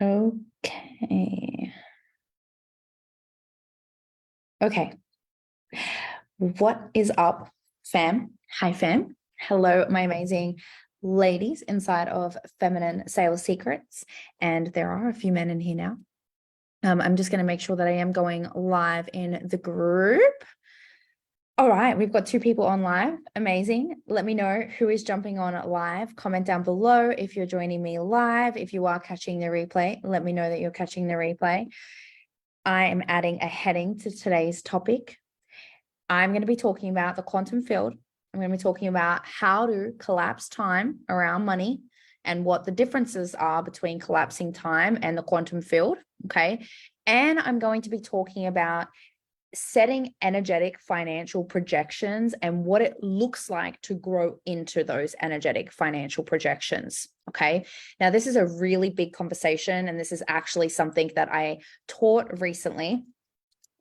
Okay. Okay. What is up, fam? Hi, fam. Hello, my amazing ladies inside of Feminine Sales Secrets. And there are a few men in here now. I'm just going to make sure that I am going live in the group. All right, we've got 2 people on live. Amazing. Let me know who is jumping on live. Comment down below if you're joining me live. If you are catching the replay, let me know that you're catching the replay. I am adding a heading to today's topic. I'm going to be talking about the quantum field. I'm going to be talking about how to collapse time around money and what the differences are between collapsing time and the quantum field. Okay. And I'm going to be talking about setting energetic financial projections and what it looks like to grow into those energetic financial projections. Okay. Now, this is a really big conversation, and this is actually something that I taught recently.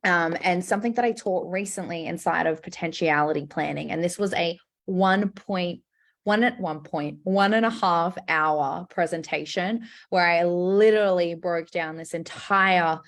And something that I taught recently inside of potentiality planning. And this was a 1.5 hour presentation where I literally broke down this entire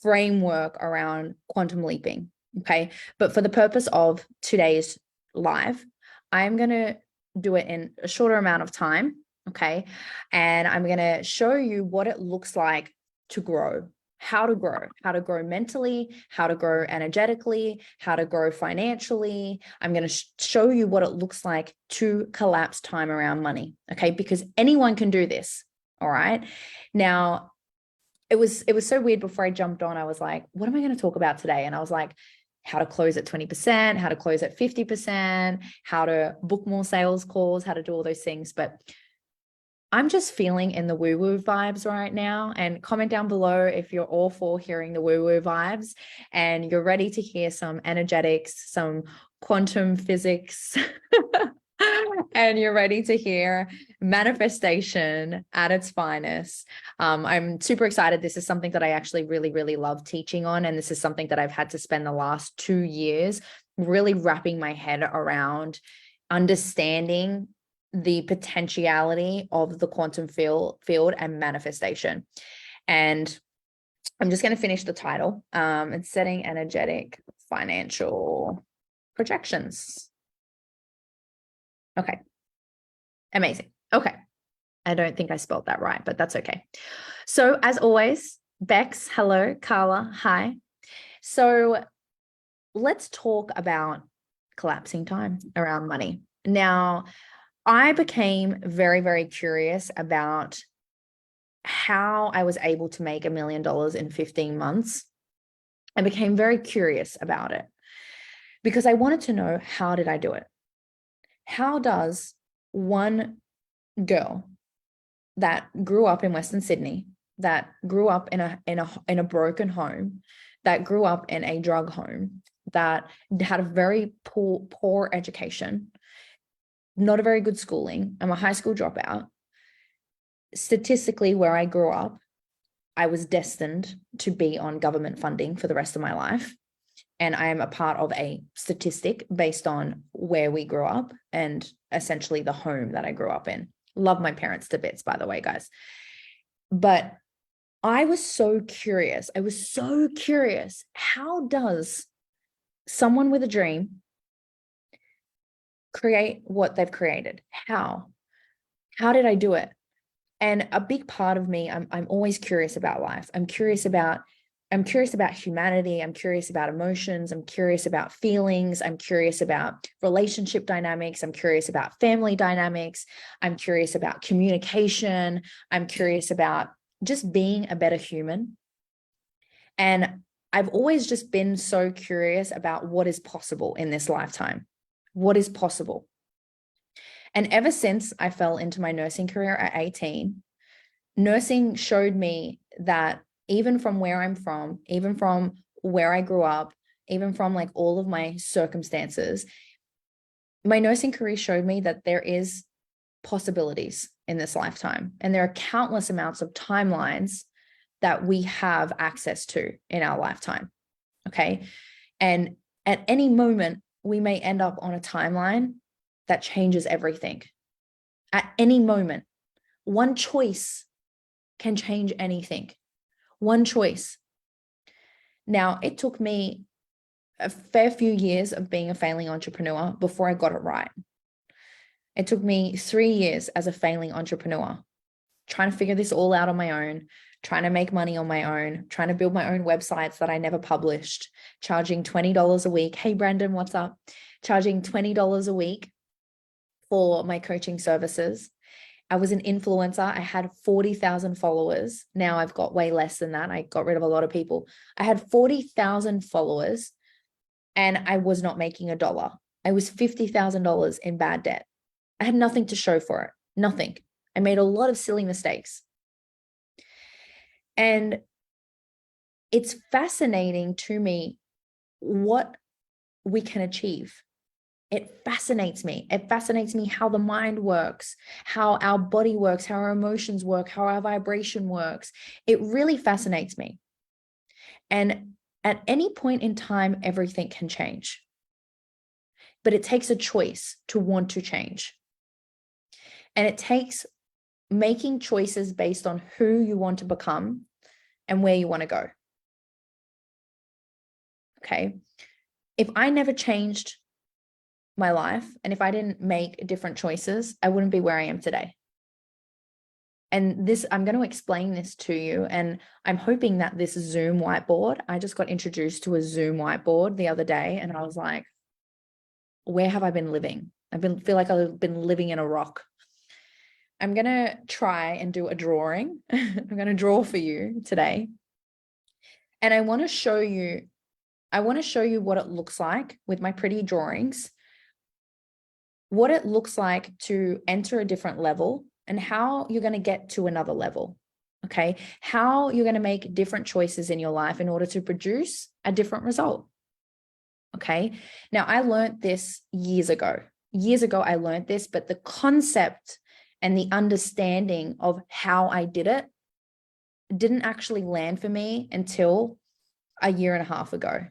framework around quantum leaping. Okay. But for the purpose of today's live, I'm going to do it in a shorter amount of time. Okay. And I'm going to show you what it looks like to grow, how to grow mentally, how to grow energetically, how to grow financially. I'm going to show you what it looks like to collapse time around money. Okay. Because anyone can do this. All right. Now, it was so weird. Before I jumped on, I was like, what am I going to talk about today? And I was like, how to close at 20%, how to close at 50%, how to book more sales calls, how to do all those things. But I'm just feeling in the woo-woo vibes right now. And comment down below if you're all for hearing the woo-woo vibes and you're ready to hear some energetics, some quantum physics, and you're ready to hear manifestation at its finest. I'm super excited. This is something that I actually really, really love teaching on. And this is something that I've had to spend the last 2 years really wrapping my head around, understanding the potentiality of the quantum field and manifestation. And I'm just going to finish the title. It's setting energetic financial projections. Okay. Amazing. Okay. I don't think I spelled that right, but that's okay. So as always, Bex, hello. Carla, hi. So let's talk about collapsing time around money. Now, I became very, very curious about how I was able to make $1 million in 15 months. I became very curious about it because I wanted to know, how did I do it? How does one girl that grew up in Western Sydney, that grew up in a broken home, that grew up in a drug home, that had a very poor education, not a very good schooling, I'm a high school dropout. Statistically, where I grew up, I was destined to be on government funding for the rest of my life. And I am a part of a statistic based on where we grew up and essentially the home that I grew up in. Love my parents to bits, by the way, guys. But I was so curious. How does someone with a dream create what they've created? How did I do it? And a big part of me, I'm always curious about life. I'm curious about humanity. I'm curious about emotions. I'm curious about feelings. I'm curious about relationship dynamics. I'm curious about family dynamics. I'm curious about communication. I'm curious about just being a better human. And I've always just been so curious about what is possible in this lifetime. What is possible? And ever since I fell into my nursing career at 18, nursing showed me that even from where I'm from, even from where I grew up, even from like all of my circumstances, my nursing career showed me that there is possibilities in this lifetime. And there are countless amounts of timelines that we have access to in our lifetime. Okay. And at any moment, we may end up on a timeline that changes everything. At any moment, one choice can change anything. One choice. Now, it took me a fair few years of being a failing entrepreneur before I got it right. It took me 3 years as a failing entrepreneur, trying to figure this all out on my own, trying to make money on my own, trying to build my own websites that I never published, charging $20 a week. Hey, Brandon, what's up? Charging $20 a week for my coaching services. I was an influencer. I had 40,000 followers. Now I've got way less than that. I got rid of a lot of people. I had 40,000 followers and I was not making a dollar. I was $50,000 in bad debt. I had nothing to show for it. Nothing. I made a lot of silly mistakes. And it's fascinating to me what we can achieve. It fascinates me. It fascinates me how the mind works, how our body works, how our emotions work, how our vibration works. It really fascinates me. And at any point in time, everything can change. But it takes a choice to want to change. And it takes making choices based on who you want to become and where you want to go. Okay. If I never changed my life and if I didn't make different choices, I wouldn't be where I am today. And this, I'm going to explain this to you. And I'm hoping that this Zoom whiteboard, I just got introduced to a Zoom whiteboard the other day and I was like, where have I been living? Feel like I've been living in a rock. I'm going to try and do a drawing. I'm going to draw for you today. And I want to show you what it looks like with my pretty drawings, what it looks like to enter a different level and how you're going to get to another level. Okay. How you're going to make different choices in your life in order to produce a different result. Okay. Now I learned this years ago. I learned this, but the concept and the understanding of how I did it didn't actually land for me until a year and a half ago,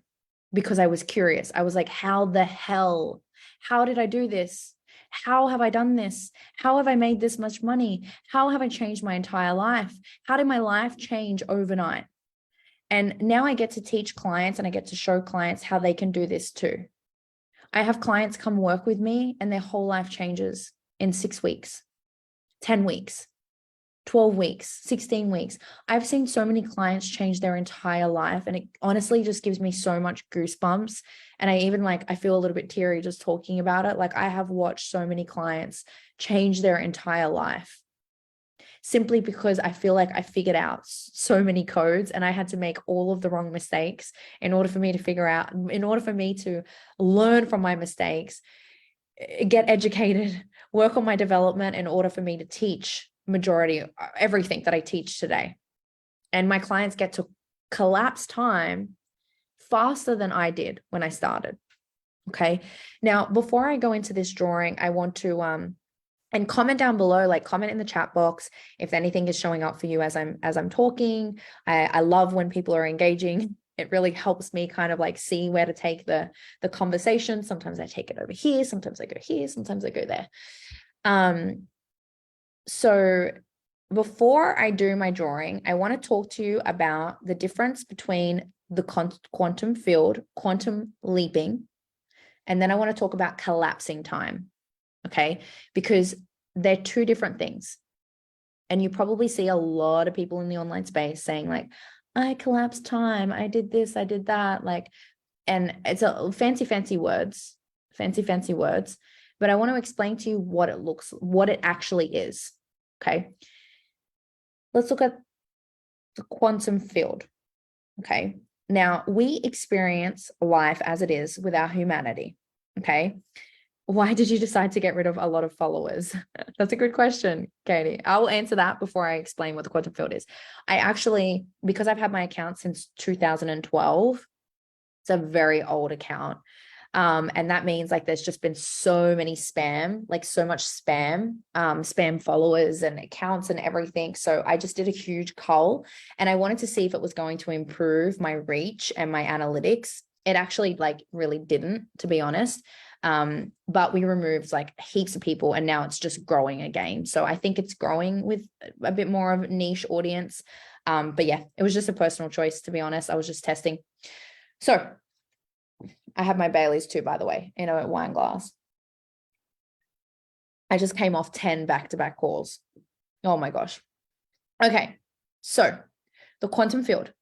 because I was curious. I was like, how the hell? How did I do this? How have I done this? How have I made this much money? How have I changed my entire life? How did my life change overnight? And now I get to teach clients and I get to show clients how they can do this too. I have clients come work with me and their whole life changes in 6 weeks, 10 weeks, 12 weeks, 16 weeks. I've seen so many clients change their entire life and it honestly just gives me so much goosebumps. And I feel a little bit teary just talking about it. Like I have watched so many clients change their entire life simply because I feel like I figured out so many codes and I had to make all of the wrong mistakes in order for me to learn from my mistakes, get educated, work on my development in order for me to teach everything that I teach today. And my clients get to collapse time faster than I did when I started. Okay. Now, before I go into this drawing, I want to, and comment down below, like comment in the chat box if anything is showing up for you as I'm talking. I love when people are engaging. It really helps me kind of like see where to take the conversation. Sometimes I take it over here, sometimes I go here, sometimes I go there. So before I do my drawing, I want to talk to you about the difference between the quantum field, quantum leaping, and then I want to talk about collapsing time. Okay, because they're two different things. And you probably see a lot of people in the online space saying like, I collapsed time, I did this, I did that, like, and it's a fancy words, but I want to explain to you what it actually is. Okay. Let's look at the quantum field. Okay. Now we experience life as it is with our humanity. Okay. Why did you decide to get rid of a lot of followers? That's a good question, Katie. I'll answer that before I explain what the quantum field is. Because I've had my account since 2012, it's a very old account. And that means like there's just been so many spam followers and accounts and everything. So I just did a huge cull and I wanted to see if it was going to improve my reach and my analytics. It actually like really didn't, to be honest. But we removed like heaps of people, and now it's just growing again. So I think it's growing with a bit more of a niche audience. But yeah, it was just a personal choice, to be honest. I was just testing. So I have my Baileys too, by the way, in a wine glass. I just came off 10 back-to-back calls. Oh my gosh. Okay. So the quantum field.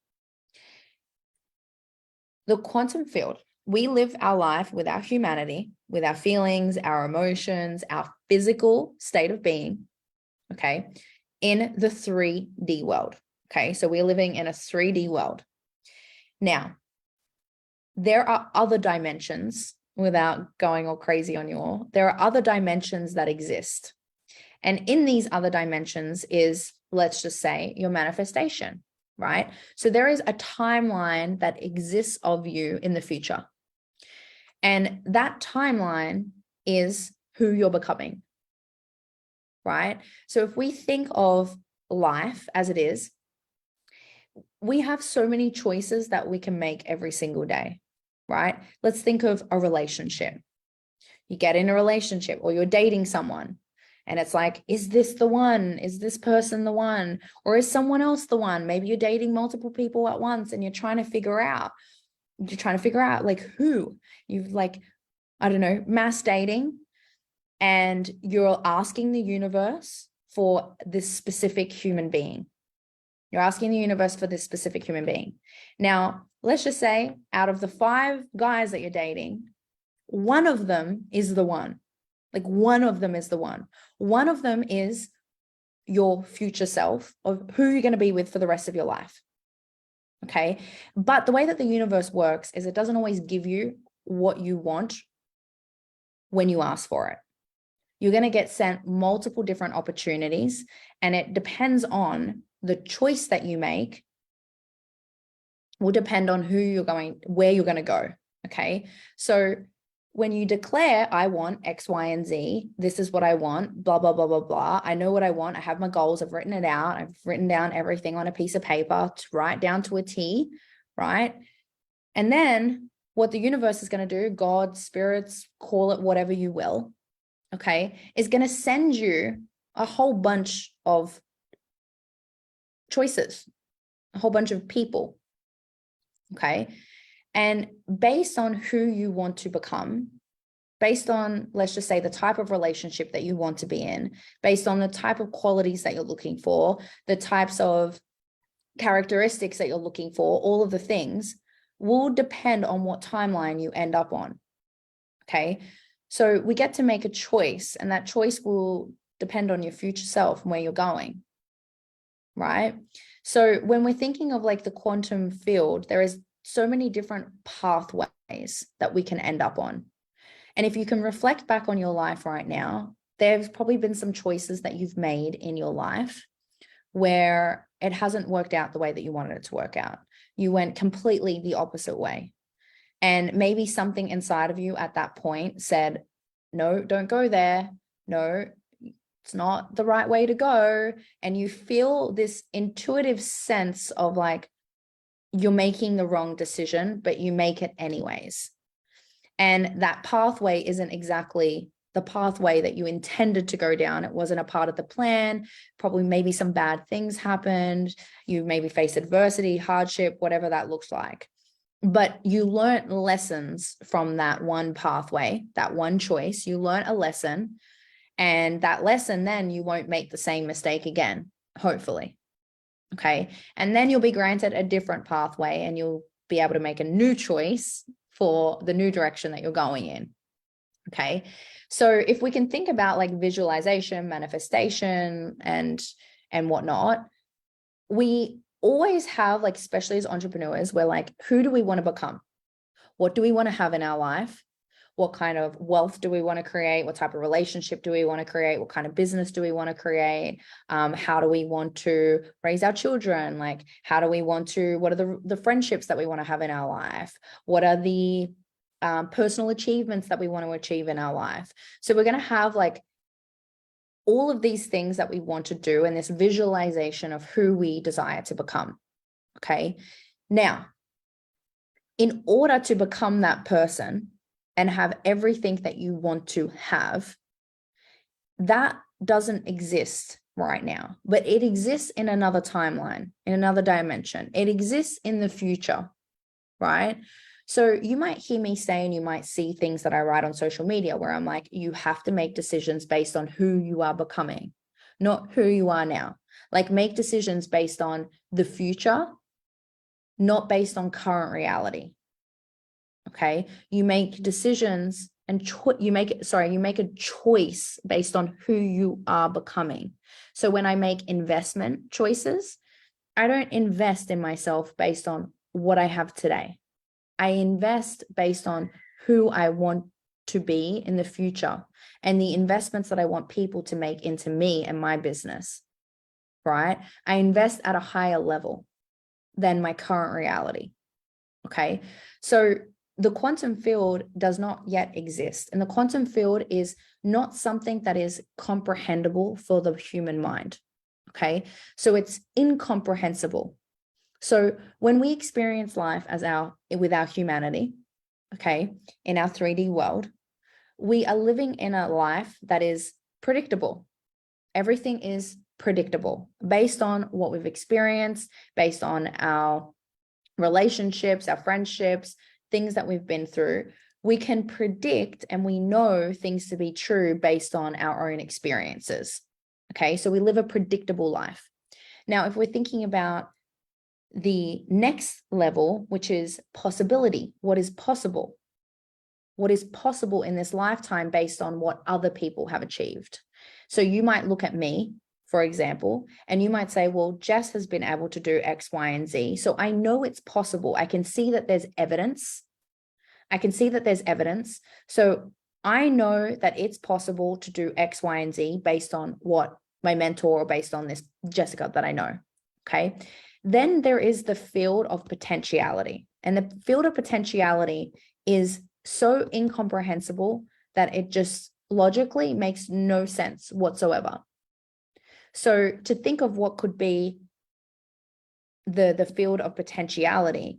The quantum field, we live our life with our humanity, with our feelings, our emotions, our physical state of being, okay, in the 3D world. Okay. So we're living in a 3D world. Now, there are other dimensions, without going all crazy on you all. There are other dimensions that exist. And in these other dimensions is, let's just say, your manifestation, right? So there is a timeline that exists of you in the future. And that timeline is who you're becoming, right? So if we think of life as it is, we have so many choices that we can make every single day, right? Let's think of a relationship. You get in a relationship or you're dating someone, and it's like, is this the one? Is this person the one? Or is someone else the one? Maybe you're dating multiple people at once and you're trying to figure out like who. You've like, I don't know, mass dating, and you're asking the universe for this specific human being. You're asking the universe for this specific human being. Now, let's just say out of the 5 guys that you're dating, one of them is the one. Like one of them is the one. One of them is your future self, of who you're going to be with for the rest of your life. Okay. But the way that the universe works is it doesn't always give you what you want when you ask for it. You're going to get sent multiple different opportunities, and it depends on the choice that you make will depend on where you're going to go. Okay. So when you declare, I want X, Y, and Z, this is what I want, blah, blah, blah, blah, blah. I know what I want. I have my goals. I've written it out. I've written down everything on a piece of paper to write down to a T, right? And then what the universe is going to do, God, spirits, call it whatever you will, okay, is going to send you a whole bunch of choices, a whole bunch of people, okay? And based on who you want to become, based on, let's just say, the type of relationship that you want to be in, based on the type of qualities that you're looking for, the types of characteristics that you're looking for, all of the things will depend on what timeline you end up on, okay? So we get to make a choice, and that choice will depend on your future self and where you're going, right? So when we're thinking of like the quantum field, there is so many different pathways that we can end up on. And if you can reflect back on your life right now, there's probably been some choices that you've made in your life where it hasn't worked out the way that you wanted it to work out. You went completely the opposite way. And maybe something inside of you at that point said, no, don't go there. No, it's not the right way to go. And you feel this intuitive sense of like, you're making the wrong decision, but you make it anyways. And that pathway isn't exactly the pathway that you intended to go down. It wasn't a part of the plan. Probably maybe some bad things happened. You maybe faced adversity, hardship, whatever that looks like. But you learned lessons from that one pathway, that one choice. You learned a lesson, and that lesson, then you won't make the same mistake again, hopefully. Okay. And then you'll be granted a different pathway, and you'll be able to make a new choice for the new direction that you're going in. Okay. So if we can think about like visualization, manifestation, and whatnot, we always have, like, especially as entrepreneurs, we're like, who do we want to become? What do we want to have in our life? What kind of wealth do we want to create? What type of relationship do we want to create? What kind of business do we want to create? How do we want to raise our children? Like, how do we want to, what are the friendships that we want to have in our life? What are the personal achievements that we want to achieve in our life? So we're going to have like all of these things that we want to do, and this visualization of who we desire to become. Okay. Now, in order to become that person and have everything that you want to have, that doesn't exist right now, but it exists in another timeline, in another dimension. It exists in the future, right? So you might hear me say, and you might see things that I write on social media where I'm like, you have to make decisions based on who you are becoming, not who you are now. Like, make decisions based on the future, not based on current reality. Okay. You make decisions and you make a choice based on who you are becoming. So when I make investment choices, I don't invest in myself based on what I have today. I invest based on who I want to be in the future and the investments that I want people to make into me and my business, right? I invest at a higher level than my current reality. Okay. So the quantum field does not yet exist. And the quantum field is not something that is comprehensible for the human mind. Okay. So it's incomprehensible. So when we experience life with our humanity, okay, in our 3D world, we are living in a life that is predictable. Everything is predictable based on what we've experienced, based on our relationships, our friendships, things that we've been through. We can predict and we know things to be true based on our own experiences. Okay, so we live a predictable life. Now, if we're thinking about the next level, which is possibility, what is possible? What is possible in this lifetime based on what other people have achieved? So you might look at me, for example, and you might say, well, Jess has been able to do X, Y, and Z. So I know it's possible. I can see that there's evidence. So I know that it's possible to do X, Y, and Z based on what my mentor or based on this Jessica that I know. Okay. Then there is the field of potentiality. And the field of potentiality is so incomprehensible that it just logically makes no sense whatsoever. So to think of what could be the field of potentiality,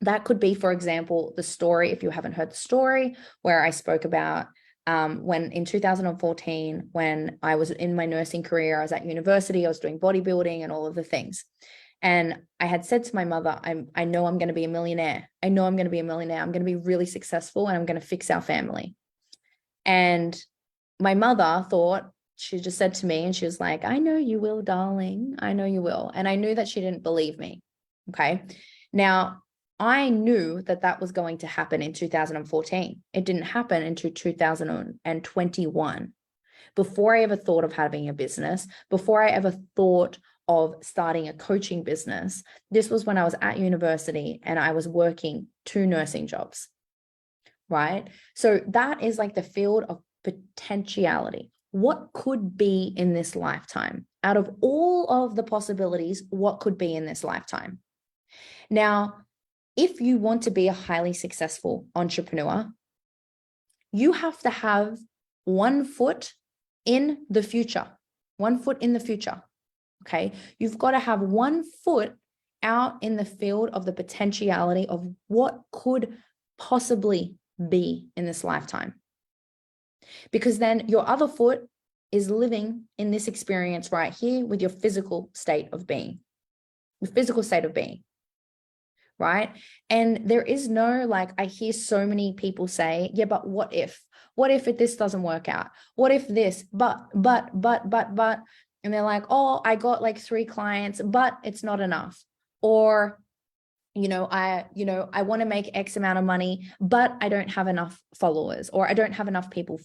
that could be, for example, the story, if you haven't heard the story, where I spoke about when in 2014, when I was in my nursing career, I was at university, I was doing bodybuilding and all of the things. And I had said to my mother, I know I'm going to be a millionaire. I know I'm going to be a millionaire. I'm going to be really successful and I'm going to fix our family. And my mother thought, she just said to me, and she was like, I know you will, darling. I know you will. And I knew that she didn't believe me. Okay. Now, I knew that that was going to happen in 2014. It didn't happen until 2021. Before I ever thought of having a business, before I ever thought of starting a coaching business, this was when I was at university and I was working 2 nursing jobs, right? So that is like the field of potentiality. What could be in this lifetime? Out of all of the possibilities, what could be in this lifetime? Now, if you want to be a highly successful entrepreneur, you have to have 1 foot in the future, 1 foot in the future. Okay. You've got to have 1 foot out in the field of the potentiality of what could possibly be in this lifetime. Because then your other foot is living in this experience right here with your physical state of being, right? And there is no, like, I hear so many people say, yeah, but what if this doesn't work out? What if this, but, and they're like, oh, I got like 3 clients, but it's not enough. Or, I want to make X amount of money, but I don't have enough followers, or I don't have enough people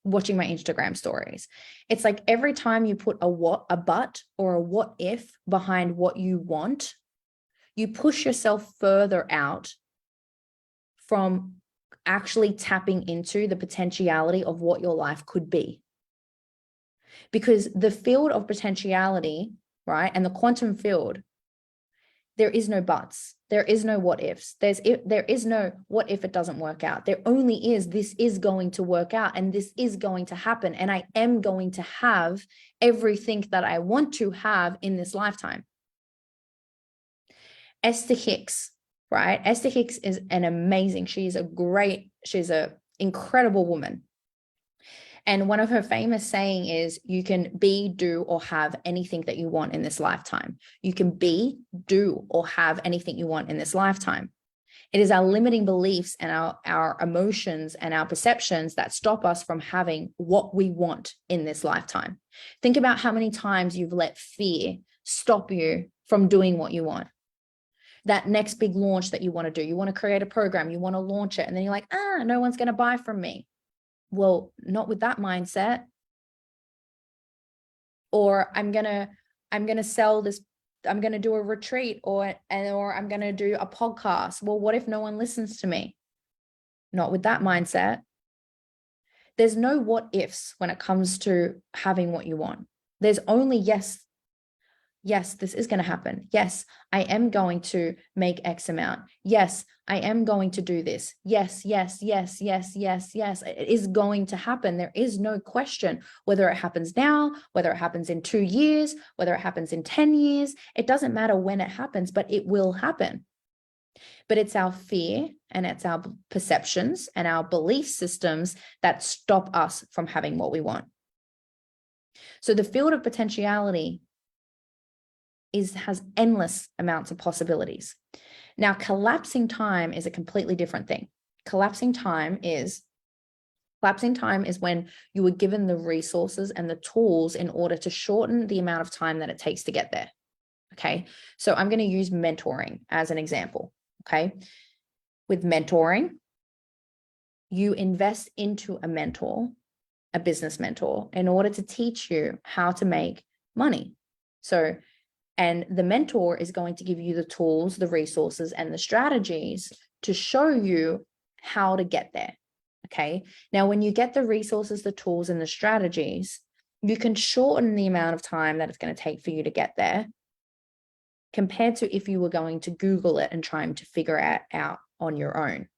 watching my Instagram stories. It's like every time you put a but or a what if behind what you want, you push yourself further out from actually tapping into the potentiality of what your life could be. Because the field of potentiality, right, and the quantum field, there is no buts. There is no what ifs. There is no what if it doesn't work out. There only is this is going to work out and this is going to happen. And I am going to have everything that I want to have in this lifetime. Esther Hicks, right? Esther Hicks is she's an incredible woman. And one of her famous saying is, you can be, do, or have anything that you want in this lifetime. You can be, do, or have anything you want in this lifetime. It is our limiting beliefs and our emotions and our perceptions that stop us from having what we want in this lifetime. Think about how many times you've let fear stop you from doing what you want. That next big launch that you want to do, you want to create a program, you want to launch it, and then you're like, no one's going to buy from me. Well, not with that mindset. Or I'm gonna sell this, I'm gonna do a retreat, or I'm gonna do a podcast. Well, what if no one listens to me? Not with that mindset. There's no what ifs when it comes to having what you want. There's only yes. Yes, this is going to happen. Yes, I am going to make X amount. Yes, I am going to do this. Yes, yes, yes, yes, yes, yes. It is going to happen. There is no question whether it happens now, whether it happens in 2 years, whether it happens in 10 years. It doesn't matter when it happens, but it will happen. But it's our fear and it's our perceptions and our belief systems that stop us from having what we want. So the field of potentiality has endless amounts of possibilities. Now, collapsing time is a completely different thing. Collapsing time is when you were given the resources and the tools in order to shorten the amount of time that it takes to get there. Okay. So I'm going to use mentoring as an example. Okay. With mentoring, you invest into a mentor, a business mentor, in order to teach you how to make money. And the mentor is going to give you the tools, the resources, and the strategies to show you how to get there. Okay. Now, when you get the resources, the tools, and the strategies, you can shorten the amount of time that it's going to take for you to get there compared to if you were going to Google it and trying to figure it out on your own.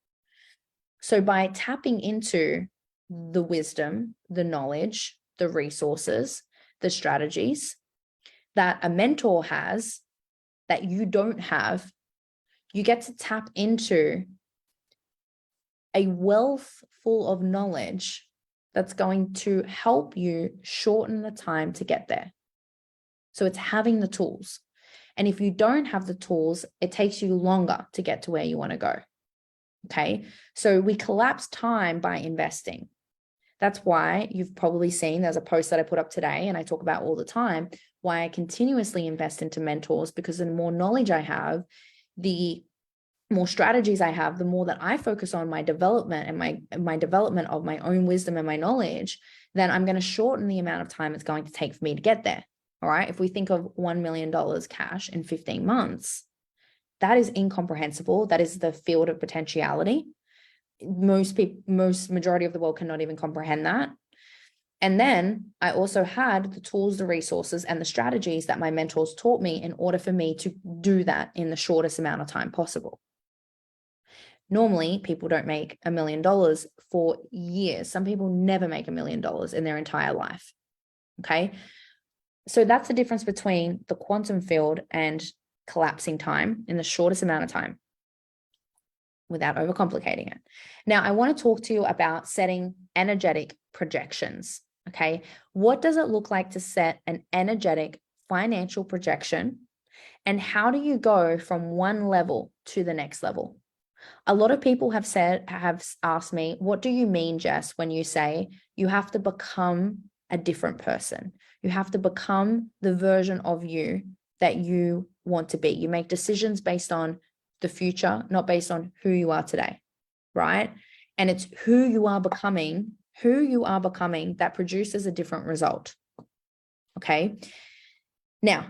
So by tapping into the wisdom, the knowledge, the resources, the strategies that a mentor has that you don't have, you get to tap into a wealth full of knowledge that's going to help you shorten the time to get there. So it's having the tools. And if you don't have the tools, it takes you longer to get to where you want to go. Okay. So we collapse time by investing. That's why you've probably seen, there's a post that I put up today and I talk about all the time, why I continuously invest into mentors, because the more knowledge I have, the more strategies I have, the more that I focus on my development and my development of my own wisdom and my knowledge, then I'm going to shorten the amount of time it's going to take for me to get there. All right. If we think of $1 million cash in 15 months, that is incomprehensible. That is the field of potentiality. Majority of the world cannot even comprehend that. And then I also had the tools, the resources, and the strategies that my mentors taught me in order for me to do that in the shortest amount of time possible. Normally, people don't make $1 million for years. Some people never make $1 million in their entire life. Okay. So that's the difference between the quantum field and collapsing time in the shortest amount of time without overcomplicating it. Now, I want to talk to you about setting energetic projections. Okay. What does it look like to set an energetic financial projection? And how do you go from one level to the next level? A lot of people have asked me, what do you mean, Jess, when you say you have to become a different person? You have to become the version of you that you want to be. You make decisions based on the future, not based on who you are today, right? And it's who you are becoming that produces a different result. Okay. Now,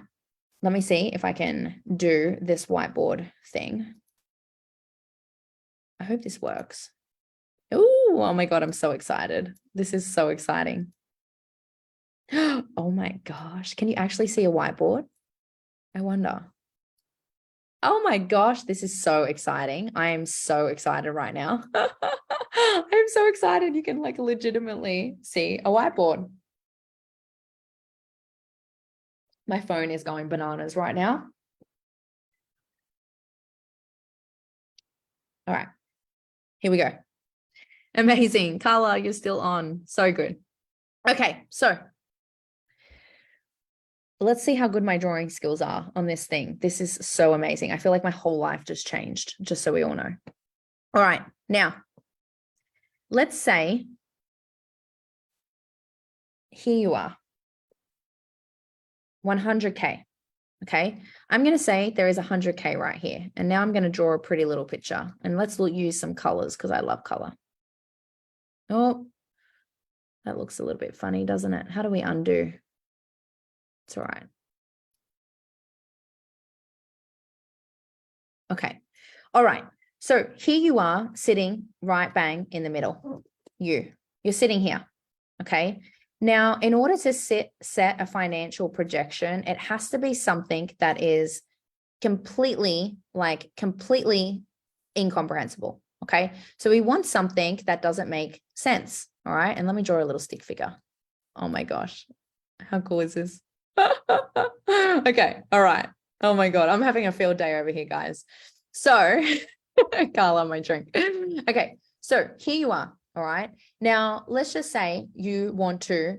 let me see if I can do this whiteboard thing. I hope this works. Oh my God, I'm so excited. This is so exciting. Oh my gosh. Can you actually see a whiteboard? I wonder. Oh my gosh, this is so exciting. I am so excited right now. I'm so excited. You can like legitimately see a whiteboard. My phone is going bananas right now. All right, here we go. Amazing. Carla, you're still on. So good. Okay, so let's see how good my drawing skills are on this thing. This is so amazing. I feel like my whole life just changed, just so we all know. All right, now, let's say here you are, 100K. Okay, I'm going to say there is 100K right here. And now I'm going to draw a pretty little picture. And let's use some colors because I love color. Oh, that looks a little bit funny, doesn't it? How do we undo? It's all right. Okay. All right. So here you are sitting right bang in the middle. You're sitting here. Okay. Now, in order to set a financial projection, it has to be something that is completely incomprehensible. Okay. So we want something that doesn't make sense. All right. And let me draw a little stick figure. Oh my gosh. How cool is this? Okay. All right. Oh my God. I'm having a field day over here, guys. So, Carla, my drink. Okay. So here you are. All right. Now, let's just say you want to,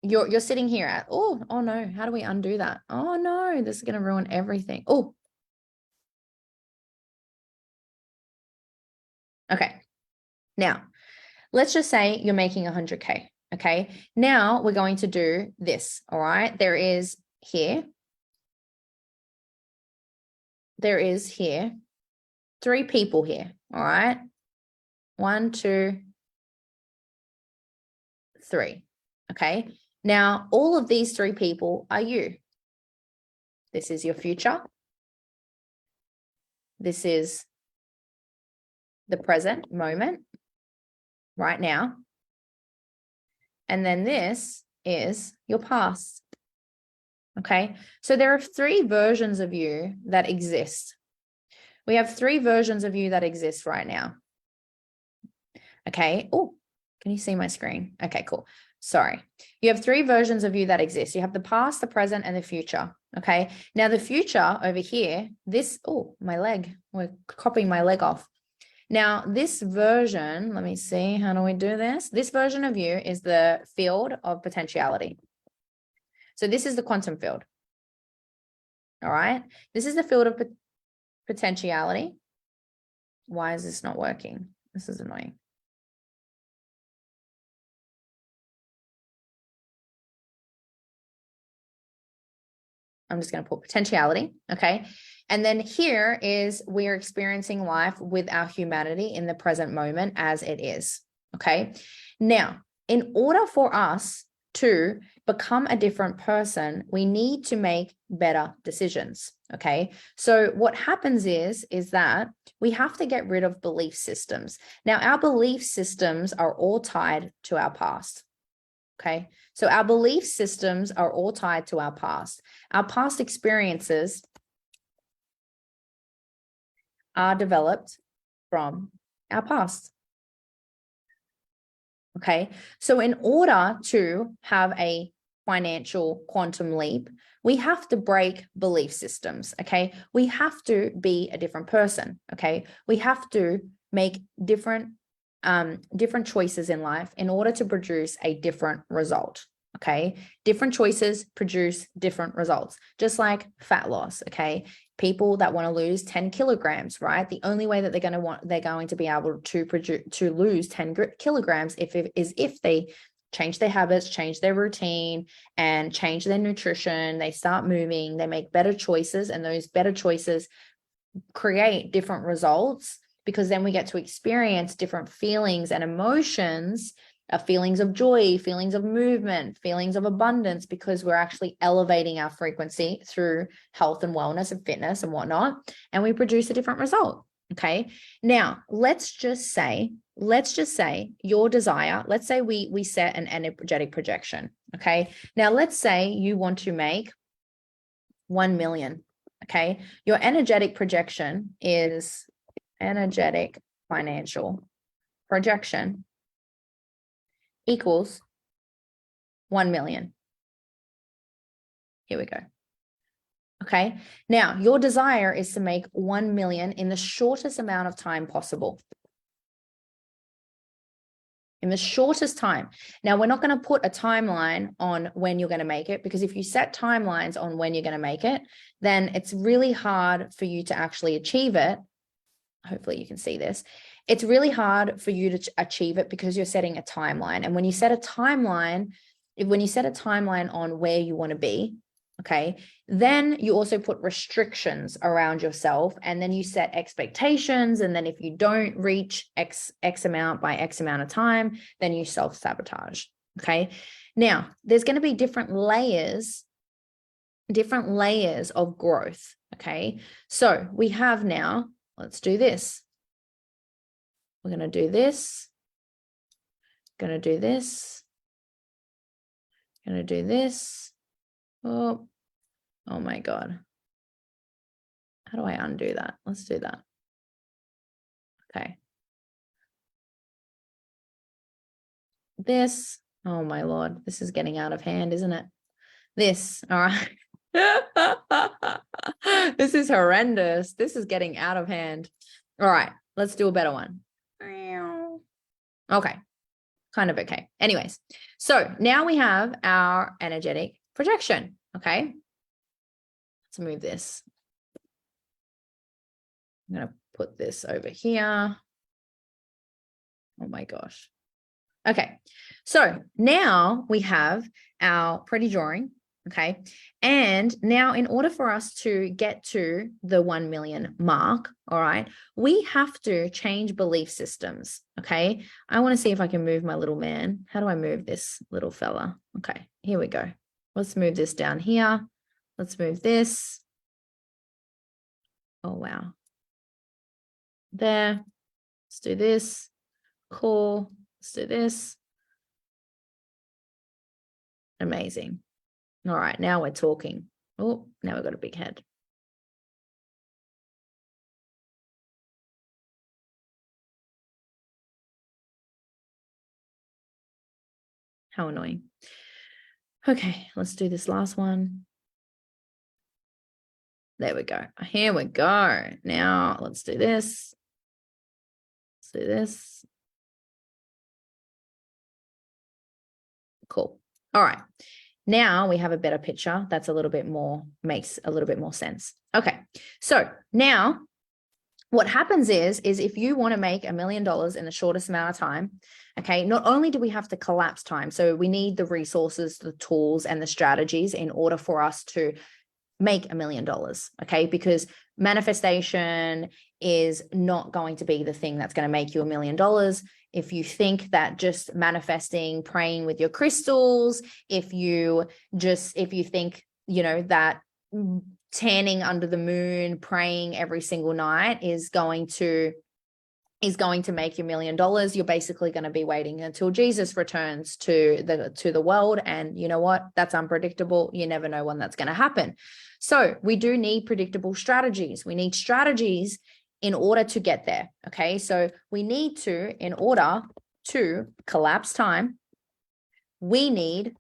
you're sitting here at, oh no. How do we undo that? Oh no, this is going to ruin everything. Oh, okay. Now, let's just say you're making 100K. Okay. Now we're going to do this. All right. There is here 3 people here. All right. 1, 2, 3. Okay. Now, all of these 3 people are you. This is your future. This is the present moment right now. And then this is your past. Okay. So there are 3 versions of you that exist. We have 3 versions of you that exist right now. Okay. Oh, can you see my screen? Okay, cool. Sorry. You have 3 versions of you that exist. You have the past, the present, and the future. Okay. Now the future over here, my leg, we're copying my leg off. Now this version, let me see, how do we do this? This version of you is the field of potentiality. So this is the quantum field. All right. This is the field of potentiality. Why is this not working? This is annoying. I'm just going to put potentiality. Okay. And then here is we're experiencing life with our humanity in the present moment as it is. Okay. Now, in order for us to become a different person, we need to make better decisions. Okay. So what happens is that we have to get rid of belief systems. Now, our belief systems are all tied to our past. Okay. So our belief systems are all tied to our past. Our past experiences are developed from our past. Okay. So in order to have a financial quantum leap, we have to break belief systems. Okay. We have to be a different person. Okay. We have to make different choices in life in order to produce a different result. Okay. Different choices produce different results, just like fat loss. Okay. People that want to lose 10 kilograms, right? The only way that they're going to be able to lose 10 kilograms is if they change their habits, change their routine, and change their nutrition. They start moving, they make better choices, and those better choices create different results, because then we get to experience different feelings and emotions, feelings of joy, feelings of movement, feelings of abundance, because we're actually elevating our frequency through health and wellness and fitness and whatnot, and we produce a different result. Okay. Now, let's just say your desire, let's say we set an energetic projection. Okay. Now, let's say you want to make 1 million. Okay. Your energetic projection is energetic financial projection equals 1 million. Here we go. Okay. Now, your desire is to make 1 million in the shortest amount of time possible. In the shortest time. Now, we're not going to put a timeline on when you're going to make it, because if you set timelines on when you're going to make it, then it's really hard for you to actually achieve it. Hopefully you can see this. It's really hard for you to achieve it because you're setting a timeline. And when you set a timeline, on where you want to be, okay, then you also put restrictions around yourself, and then you set expectations. And then if you don't reach X amount by X amount of time, then you self-sabotage. Okay. Now, there's going to be different layers of growth. Okay. So we have now, let's do this. We're going to do this. Going to do this. Going to do this. Oh my God. How do I undo that? Let's do that. Okay. This, oh my Lord, this is getting out of hand, isn't it? This, all right. This is horrendous. This is getting out of hand. All right, let's do a better one. Okay, kind of okay. Anyways, so now we have our energetic projection. Okay, let's move this. I'm going to put this over here. Oh my gosh. Okay, so now we have our pretty drawing. Okay, and now in order for us to get to the 1 million mark, all right, we have to change belief systems. Okay, I want to see if I can move my little man. How do I move this little fella? Okay, here we go. Let's move this down here. Let's move this. Oh, wow. There. Let's do this. Cool. Let's do this. Amazing. All right, now we're talking. Oh, now we've got a big head. How annoying. Okay, let's do this last one. There we go. Here we go. Now let's do this. Let's do this. Cool. All right. Now we have a better picture that's a little bit more, makes a little bit more sense. Okay. So now what happens is if you want to make $1 million in the shortest amount of time, okay, not only do we have to collapse time, so we need the resources, the tools, and the strategies in order for us to make $1 million, okay, because manifestation is not going to be the thing that's going to make you $1 million. If you think that just manifesting, praying with your crystals, if you think, you know, that tanning under the moon, praying every single night is going to make you $1 million, you're basically going to be waiting until Jesus returns to the world. And you know what? That's unpredictable. You never know when that's going to happen. So we do need predictable strategies. We need strategies in order to get there. Okay. So we need to, in order to collapse time, we need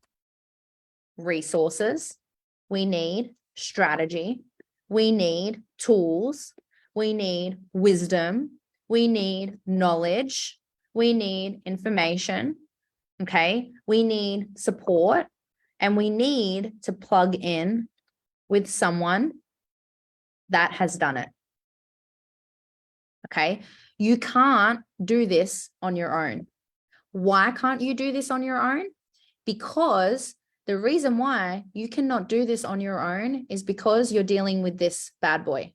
resources. We need strategy. We need tools. We need wisdom. We need knowledge. We need information. Okay. We need support, and we need to plug in with someone that has done it. Okay. You can't do this on your own. Why can't you do this on your own? Because the reason why you cannot do this on your own is because you're dealing with this bad boy.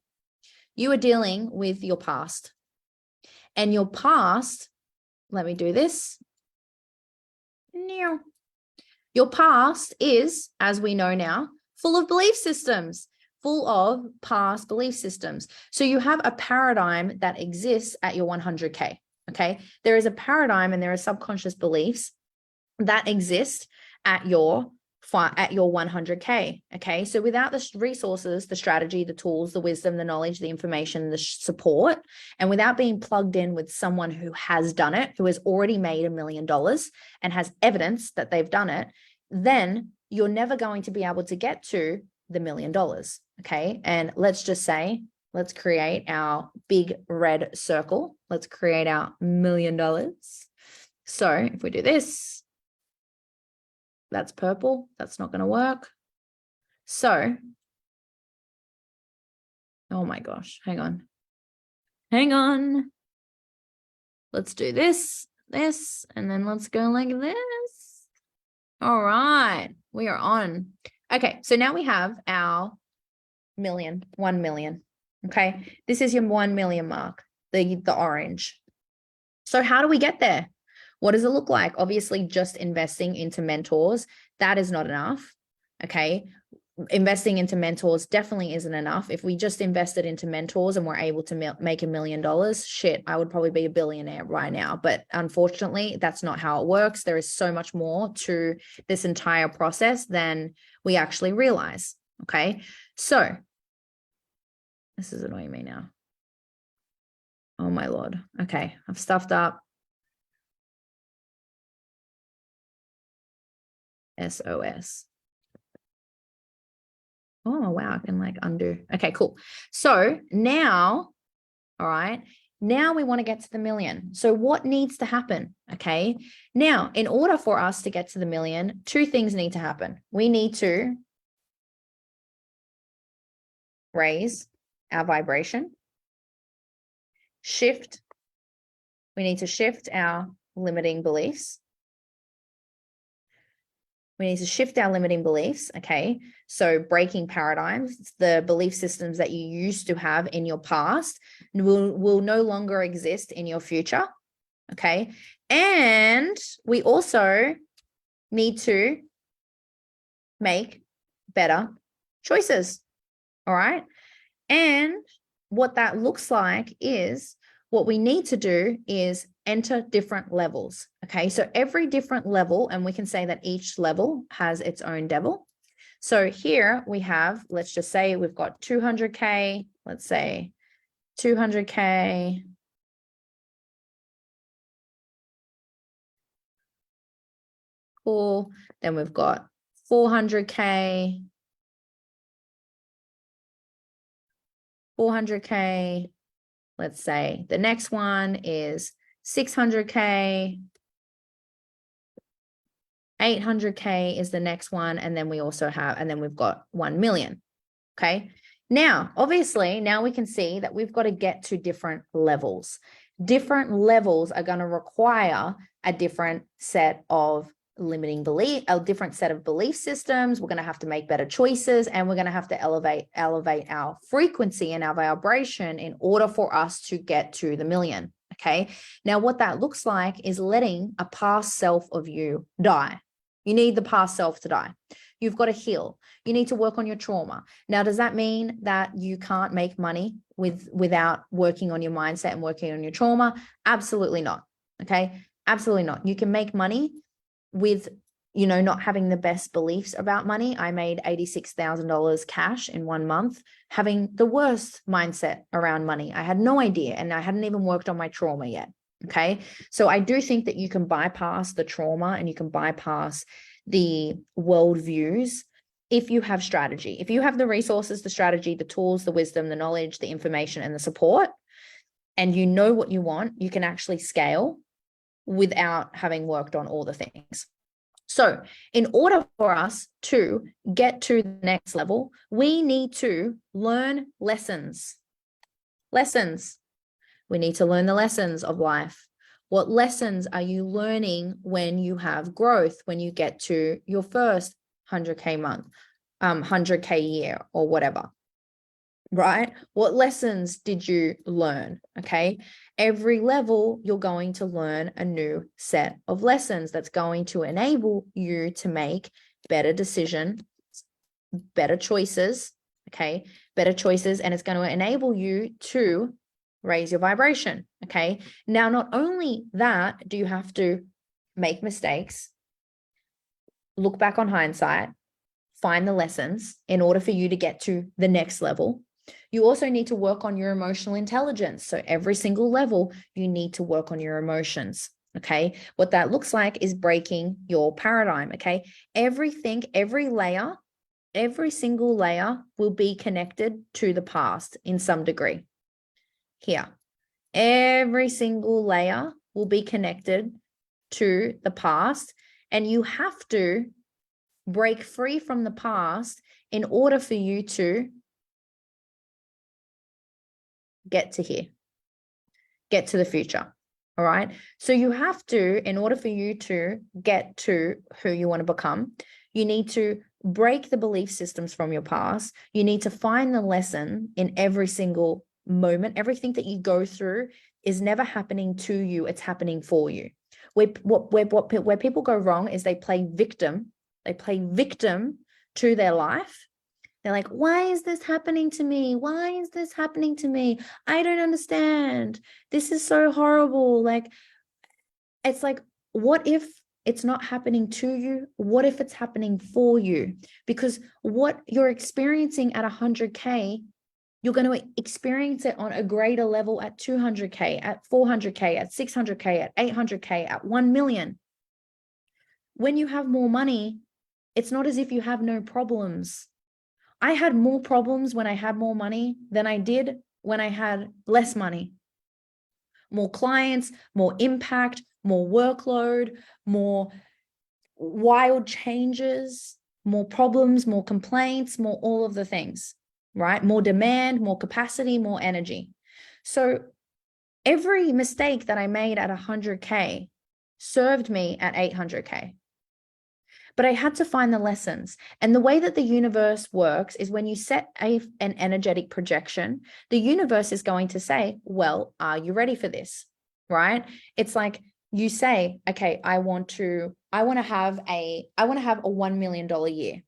You are dealing with your past. And your past, let me do this. Your past is, as we know now, full of belief systems, full of past belief systems. So you have a paradigm that exists at your 100K, okay? There is a paradigm and there are subconscious beliefs that exist at your 100K, okay? So without the resources, the strategy, the tools, the wisdom, the knowledge, the information, the support, and without being plugged in with someone who has done it, who has already made $1 million and has evidence that they've done it, then you're never going to be able to get to the $1 million. Okay. And let's just say, let's create our big red circle. Let's create our $1 million. So if we do this, that's purple. That's not going to work. So, oh my gosh, hang on. Hang on. Let's do this, and then let's go like this. All right, we are on. Okay, so now we have our 1 million. Okay, this is your 1 million mark, the orange. So how do we get there? What does it look like? Obviously, just investing into mentors, that is not enough. Okay, investing into mentors definitely isn't enough. If we just invested into mentors and were able to make $1 million, shit, I would probably be a billionaire right now. But unfortunately, that's not how it works. There is so much more to this entire process than we actually realize. Okay, so this is annoying me now. Oh my Lord. Okay, I've stuffed up. SOS. Oh, wow. I can like undo. Okay, cool. So now, all right, now we want to get to the million. So what needs to happen? Okay. Now, in order for us to get to the million, two things need to happen. We need to raise our vibration, shift. We need to shift our limiting beliefs. We need to shift our limiting beliefs. Okay. So breaking paradigms, the belief systems that you used to have in your past will no longer exist in your future. Okay. And we also need to make better choices. All right. And what that looks like is what we need to do is enter different levels. Okay. So every different level, and we can say that each level has its own devil. So here we have, let's just say we've got 200K, let's say 200K. Cool. Then we've got 400K, 400K. Let's say the next one is 600K, 800K is the next one. And then we also have, and then we've got 1 million. Okay. Now, obviously, now we can see that we've got to get to different levels. Different levels are going to require a different set of limiting belief, a different set of belief systems. We're going to have to make better choices, and we're going to have to elevate our frequency and our vibration in order for us to get to the million. Okay. Now, what that looks like is letting a past self of you die. You need the past self to die. You've got to heal. You need to work on your trauma. Now, does that mean that you can't make money without working on your mindset and working on your trauma? Absolutely not. Okay. Absolutely not. You can make money with, not having the best beliefs about money. I made $86,000 cash in 1 month, having the worst mindset around money. I had no idea, and I hadn't even worked on my trauma yet. Okay. So I do think that you can bypass the trauma and you can bypass the worldviews if you have strategy. If you have the resources, the strategy, the tools, the wisdom, the knowledge, the information, and the support, and you know what you want, you can actually scale without having worked on all the things. So in order for us to get to the next level, we need to learn lessons. We need to learn the lessons of life. What lessons are you learning when you have growth, when you get to your first 100K month, 100K year, or whatever, right? What lessons did you learn? Okay. Every level, you're going to learn a new set of lessons that's going to enable you to make better decisions, better choices. Okay. Better choices. And it's going to enable you to raise your vibration. Okay. Now, not only that, do you have to make mistakes, look back on hindsight, find the lessons in order for you to get to the next level. You also need to work on your emotional intelligence. So every single level, you need to work on your emotions. Okay. What that looks like is breaking your paradigm. Okay. Everything, every layer every single layer will be connected to the past in some degree. Here, every single layer will be connected to the past, and you have to break free from the past in order for you to get to here, get to the future. All right. So you have to, in order for you to get to who you want to become, you need to break the belief systems from your past. You need to find the lesson in every single moment. Everything that you go through is never happening to you, it's happening for you. Where people go wrong is they play victim to their life. They're like, why is this happening to me? Why is this happening to me? I don't understand. This is so horrible. Like, it's like, what if it's not happening to you? What if it's happening for you? Because what you're experiencing at 100K, you're going to experience it on a greater level at 200K, at 400K, at 600K, at 800K, at 1 million. When you have more money, it's not as if you have no problems. I had more problems when I had more money than I did when I had less money. More clients, more impact, more workload, more wild changes, more problems, more complaints, more all of the things, right? More demand, more capacity, more energy. So every mistake that I made at 100K served me at 800K. But I had to find the lessons. And the way that the universe works is when you set an energetic projection, the universe is going to say, well, are you ready for this? Right? It's like you say, okay, I want to have a $1 million year.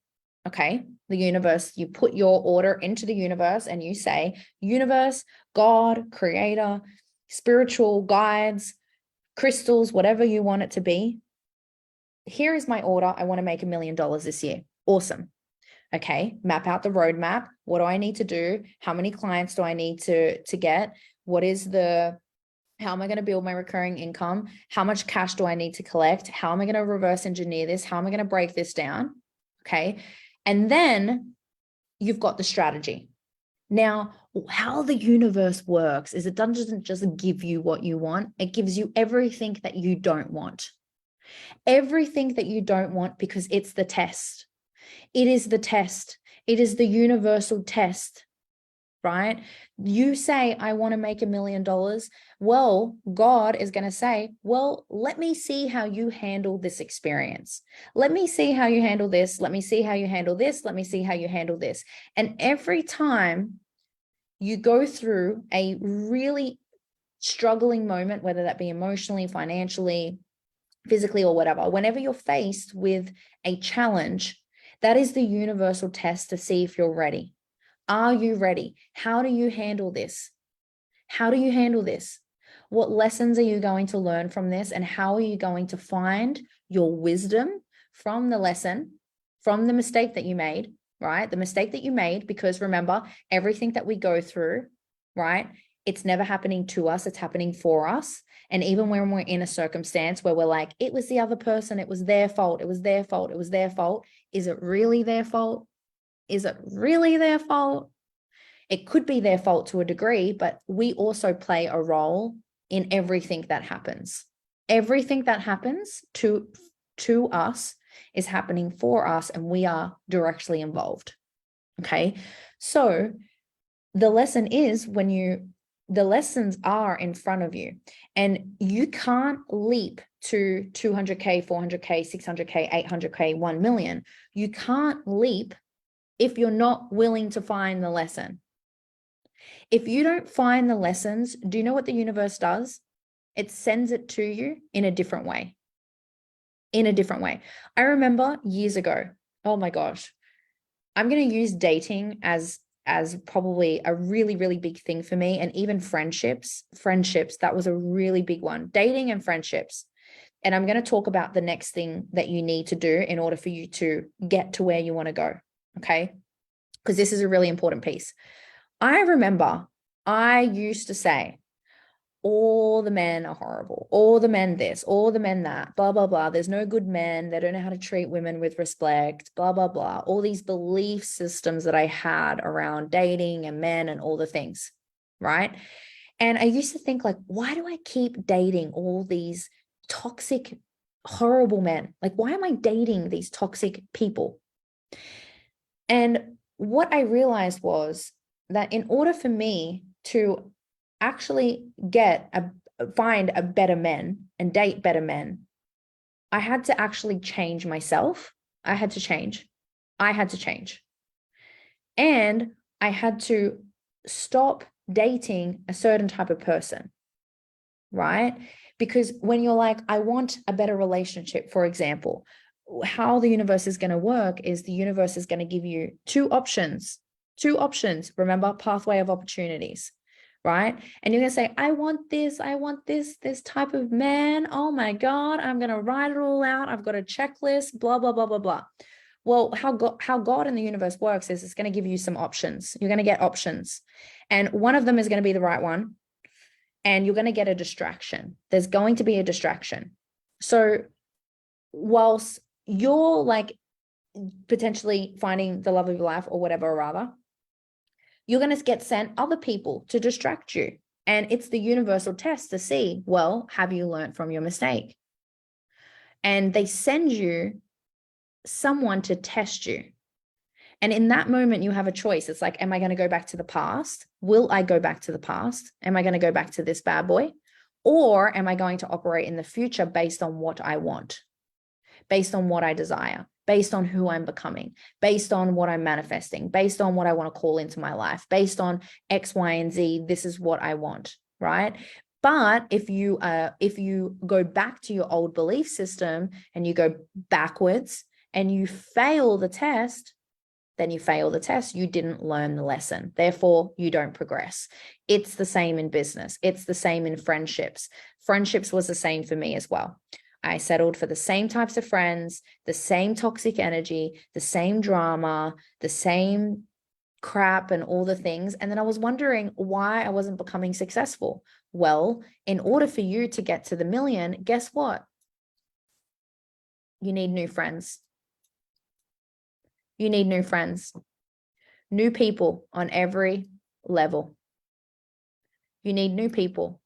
Okay. The universe, you put your order into the universe and you say, universe, God, creator, spiritual guides, crystals, whatever you want it to be. Here is my order. I want to make $1 million this year. Awesome. Okay. Map out the roadmap. What do I need to do? How many clients do I need to get? How am I going to build my recurring income? How much cash do I need to collect? How am I going to reverse engineer this? How am I going to break this down? Okay. And then you've got the strategy. Now, how the universe works is it doesn't just give you what you want. It gives you everything that you don't want. Everything that you don't want, because it's the test. It is the test. It is the universal test, right? You say, I want to make $1 million. Well, God is going to say, well, let me see how you handle this experience. Let me see how you handle this. Let me see how you handle this. Let me see how you handle this. And every time you go through a really struggling moment, whether that be emotionally, financially, physically, or whatever, whenever you're faced with a challenge, that is the universal test to see if you're ready. Are you ready? How do you handle this? How do you handle this? What lessons are you going to learn from this? And how are you going to find your wisdom from the lesson, from the mistake that you made, right? The mistake that you made, because remember, everything that we go through, right? It's never happening to us, it's happening for us. And even when we're in a circumstance where we're like, it was the other person, it was their fault, it was their fault, it was their fault. Is it really their fault? Is it really their fault? It could be their fault to a degree, but we also play a role in everything that happens. Everything that happens to us is happening for us, and we are directly involved. Okay. So the lesson is the lessons are in front of you, and you can't leap to 200K, 400K, 600K, 800K, 1 million. You can't leap if you're not willing to find the lesson. If you don't find the lessons, do you know what the universe does? It sends it to you in a different way. In a different way. I remember years ago, oh my gosh, I'm going to use dating as probably a really, really big thing for me. And even friendships, that was a really big one. Dating and friendships. And I'm going to talk about the next thing that you need to do in order for you to get to where you want to go. Okay. Because this is a really important piece. I remember I used to say, all the men are horrible, all the men this, all the men that, blah, blah, blah. There's no good men. They don't know how to treat women with respect, blah, blah, blah. All these belief systems that I had around dating and men and all the things, right? And I used to think, like, why do I keep dating all these toxic, horrible men? Like, why am I dating these toxic people? And what I realized was that in order for me to actually find a better men and date better men, I had to actually change myself. I had to change. And I had to stop dating a certain type of person, right? Because when you're like, I want a better relationship, for example, how the universe is going to work is the universe is going to give you two options. Remember, pathway of opportunities, right? And you're going to say, I want this type of man. Oh my God, I'm going to write it all out. I've got a checklist, blah, blah, blah, blah, blah. Well, how God and the universe works is it's going to give you some options. You're going to get options. And one of them is going to be the right one. And you're going to get a distraction. There's going to be a distraction. So whilst you're like potentially finding the love of your life or whatever, or rather, you're going to get sent other people to distract you. And it's the universal test to see, well, have you learned from your mistake? And they send you someone to test you. And in that moment, you have a choice. It's like, am I going to go back to the past? Will I go back to the past? Am I going to go back to this bad boy? Or am I going to operate in the future based on what I want, based on what I desire, based on who I'm becoming, based on what I'm manifesting, based on what I want to call into my life, based on X, Y, and Z? This is what I want, right? But if you go back to your old belief system and you go backwards and you fail the test, then you fail the test. You didn't learn the lesson. Therefore, you don't progress. It's the same in business. It's the same in friendships. Friendships was the same for me as well. I settled for the same types of friends, the same toxic energy, the same drama, the same crap and all the things. And then I was wondering why I wasn't becoming successful. Well, in order for you to get to the million, guess what? You need new friends. You need new friends, new people on every level. You need new people.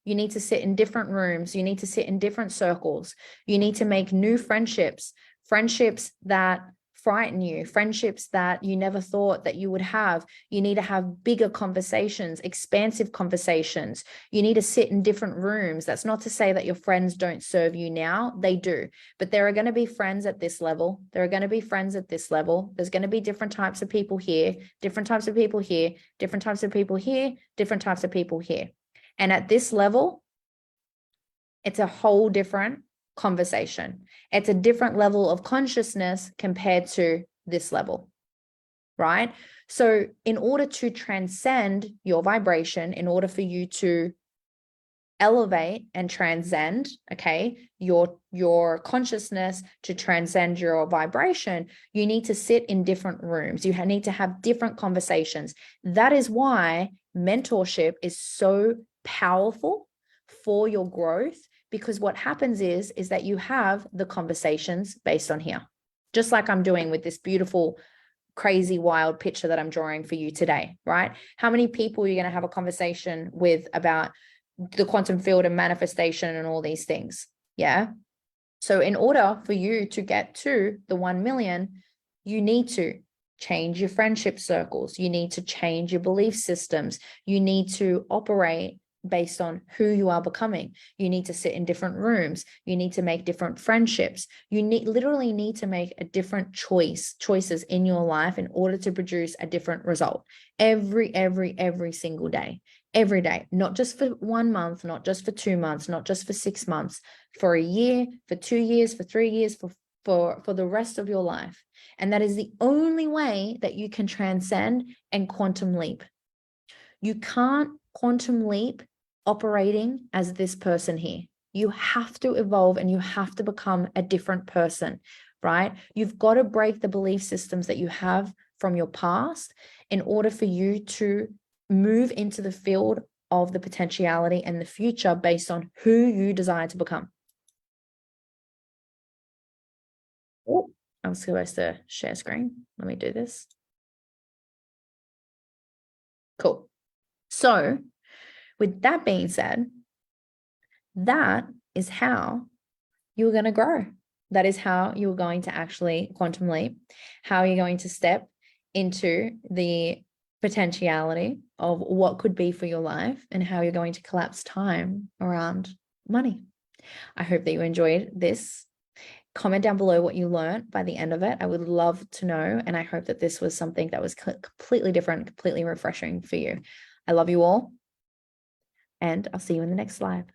You need to sit in different rooms. You need to sit in different circles. You need to make new friendships, friendships that frighten you, friendships that you never thought that you would have. You need to have bigger conversations, expansive conversations. You need to sit in different rooms. That's not to say that your friends don't serve you now. They do. But there are going to be friends at this level. There are going to be friends at this level. There's going to be different types of people here, different types of people here, different types of people here, different types of people here. And at this level, it's a whole different conversation. It's a different level of consciousness compared to this level, right? So in order to transcend your vibration, in order for you to elevate and transcend, okay, your consciousness, to transcend your vibration, you need to sit in different rooms. You need to have different conversations. That is why mentorship is so powerful for your growth, because what happens is that you have the conversations based on here, just like I'm doing with this beautiful, crazy, wild picture that I'm drawing for you today, right? How many people are you going to have a conversation with about the quantum field and manifestation and all these things? Yeah. So in order for you to get to the 1 million, you need to change your friendship circles. You need to change your belief systems. You need to operate based on who you are becoming. You need to sit in different rooms. You need to make different friendships. You literally need to make a different choices in your life in order to produce a different result every single day, every day, not just for 1 month, not just for 2 months, not just for 6 months, for a year, for 2 years, for 3 years, for the rest of your life. And that is the only way that you can transcend and quantum leap. You can't quantum leap operating as this person here. You have to evolve and you have to become a different person, right? You've got to break the belief systems that you have from your past in order for you to move into the field of the potentiality and the future based on who you desire to become. Oh, I was supposed to share screen. Let me do this. Cool. So with that being said, that is how you're going to grow. That is how you're going to actually quantum leap, how you're going to step into the potentiality of what could be for your life, and how you're going to collapse time around money. I hope that you enjoyed this. Comment down below what you learned by the end of it. I would love to know. And I hope that this was something that was completely different, completely refreshing for you. I love you all. And I'll see you in the next live.